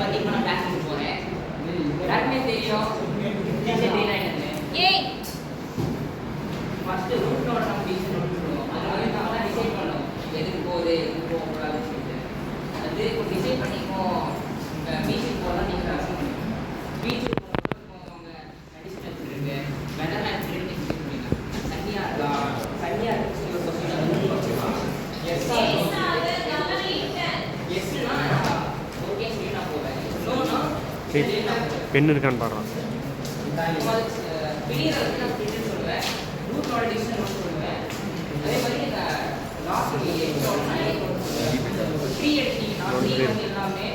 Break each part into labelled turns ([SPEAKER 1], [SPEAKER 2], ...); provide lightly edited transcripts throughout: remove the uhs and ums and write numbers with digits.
[SPEAKER 1] பார்த்தீங்கன்னா நான் பேக் கொடுக்க போகிறேன். எல்லாருக்குமே தெரியும் ஏய் ஃபஸ்ட்டு ரூட்டோட நம்ம டிசைன் ஒன்று சொல்லுவோம். அதனால நம்மளாம் டிசைட் பண்ணோம் எதுக்கு போகுது எதுக்கு போகக்கூடாதுன்னு சொல்லிட்டு. அது இப்போ டிசைட் பண்ணிப்போம். பீச்சுக்கு போகலாம் நீங்கள் பீச்சுக்கு போகிறப்போ அவங்க மெடிசன் இருக்கு வெதர்மேன் ட்ரெயினிங் சொல்லிங்க சன்னியாக இருக்கா சன்னியாக இருக்கு சொல்லி ஒரு கொஸ்டின் எஸ்னா ஓகே சொல்லி நான் போவேன். நோனா
[SPEAKER 2] பெண் இருக்கான்னு பாடுறான்.
[SPEAKER 1] கிளியர் வந்து நான் கிளியர் சொல்லுவேன். ரூட்டோட டிசிஷன் சொல்லுவேன். அதே மாதிரி லாஸ்ட் த்ரீ எடுத்தீங்கன்னா த்ரீ வந்து எல்லாமே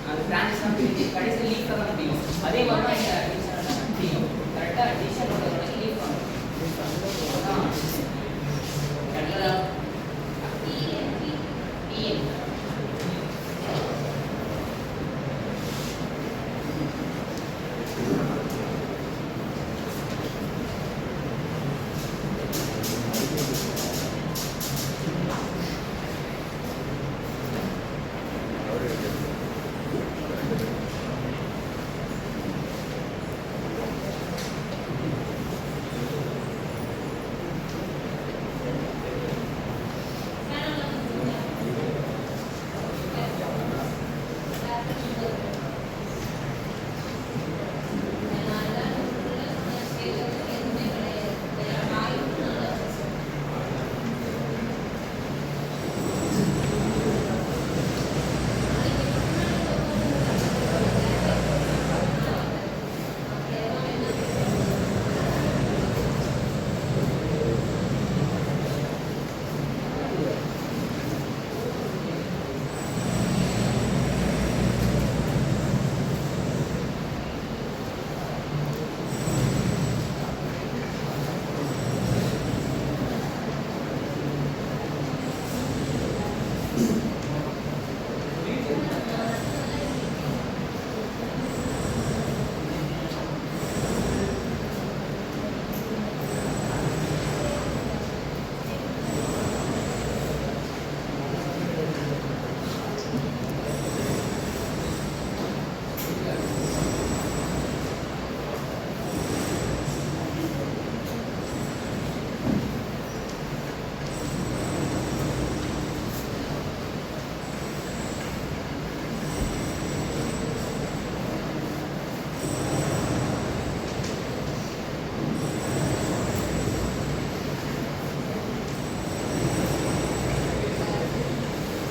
[SPEAKER 1] அந்த பிரான்ச் தான் பிரிஞ்சு கடைசி லீக் தான் முடியும். அதே மாதிரி தான் இந்த டிசிஷன் முடியும். கரெக்டாக டிசிஷனோட லீக் பண்ணும். கரெக்டாக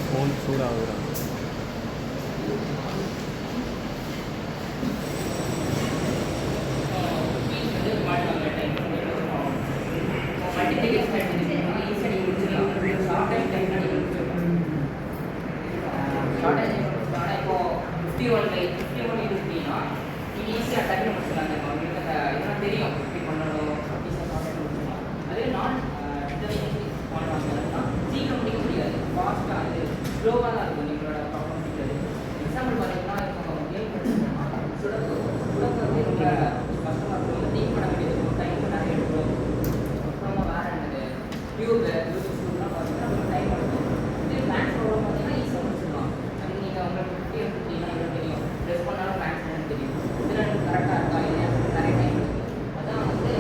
[SPEAKER 2] ஃபோன் சூடாகுறான்.
[SPEAKER 1] தெரியும் இப்படி பண்ணணும் அதே நான் சீக்கிரம் முடிக்க முடியாது. ஃபாஸ்ட்டாக அது ஸ்லோவாக தான் இருக்கும் நீங்களோட ப்ராப்ளம் முடிக்கிறது. எக்ஸாம்பிள் பார்த்தீங்கன்னா இப்போ கேம் படிச்சோம்னா சுடக்கு வந்து ரொம்ப கஷ்டமாக இருக்கும். டீம் பண்ண வேண்டியது டைம் நிறைய எடுக்கும். அப்புறமா வேறு என்னது ப்ளூடூத்லாம் பார்த்தீங்கன்னா ரொம்ப டைம் எடுக்கும். இதே மேக்ஸ் ப்ராப்ளம் பார்த்தீங்கன்னா ஈஸியாக முடிச்சிடலாம். அது நீங்கள் உங்களுக்கு 50 50 எனக்கு தெரியும். ப்ரெஸ் பண்ணாலும் மேக்ஸ் என்னன்னு தெரியும். இதில் கரெக்டாக இருக்கா இல்லையா நிறைய டைம் எடுக்கும். அதான் வந்து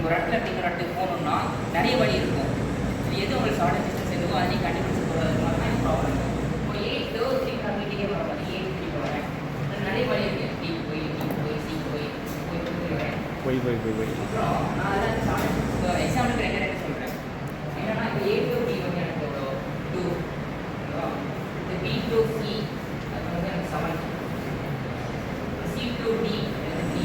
[SPEAKER 1] ஒரு இடத்துல நீங்கள் இடத்துக்கு போகணுன்னா நிறைய வழி இருக்கும். இது எது உங்களுக்கு ஷார்ட் டிஸ்டன்ஸ் எதுவோ அதை நீங்கள் கண்டுபிடிச்சி போகிறது மாதிரி தான் ப்ராப்ளம். இப்போ 8 3 மீட்டிங்கே போகிறோம். 8 3 போகிறேன். நிறைய வழி இருக்குது. டி போய் சி போய் அப்புறம் நான் அதெல்லாம் ஷார்ட் இப்போ எக்ஸாம்பிளுக்கு ரெண்டு சொல்கிறேன். என்னன்னா இப்போ A to B வந்து எனக்கு எவ்வளோ 2 இந்த B to C அது வந்து எனக்கு 7 C to D எனக்கு D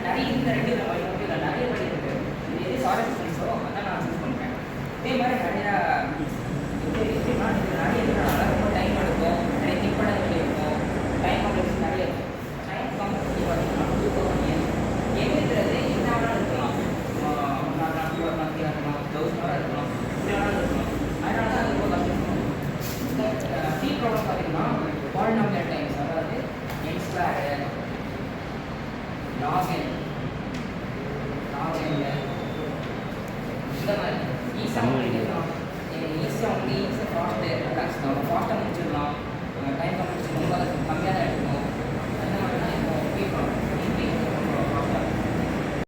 [SPEAKER 1] நிறைய இந்த 2 வழி மட்டும் இல்லை, நிறைய வழி இருக்குது. இது எது ஷார்ட்டஸ்ட் ஃப்ரெண்ட்ஸோ அதான் நான் சூஸ் பண்ணுறேன். இதே மாதிரி நிறையா எப்படின்னா இது நிறைய இருக்கிறனால ரொம்ப டைம் எடுக்கும், நிறைய திங்க் பண்ண வேண்டியிருக்கும், டைம் காம்ப்ளெக்ஸ் நிறைய இருக்கும். டைம் காம்ப்ளெக்ஸ் பார்த்தீங்கன்னா 2000 years எண்ணுங்கிறது என்ன வேணாலும் இருக்கலாம், 1 நாள் 2 நாள் 3 இருக்கலாம், 1000 நாளாக இருக்கலாம், இப்படி வேணாலும் இருக்கலாம். அதனால தான் அது ரொம்ப கஷ்டம். சி ப்ராப்ளம் பார்த்தீங்கன்னா பாலினாமியல் டைம்ஸ், அதாவது n ஸ்கொயர் லாகன் இந்த மாதிரி ஈஸியாக பண்ணிடலாம். ஈஸியாக வந்து ஈஸியாக ஃபாஸ்ட்டாக முடிச்சிடலாம். டைம் கம்மியாக தான்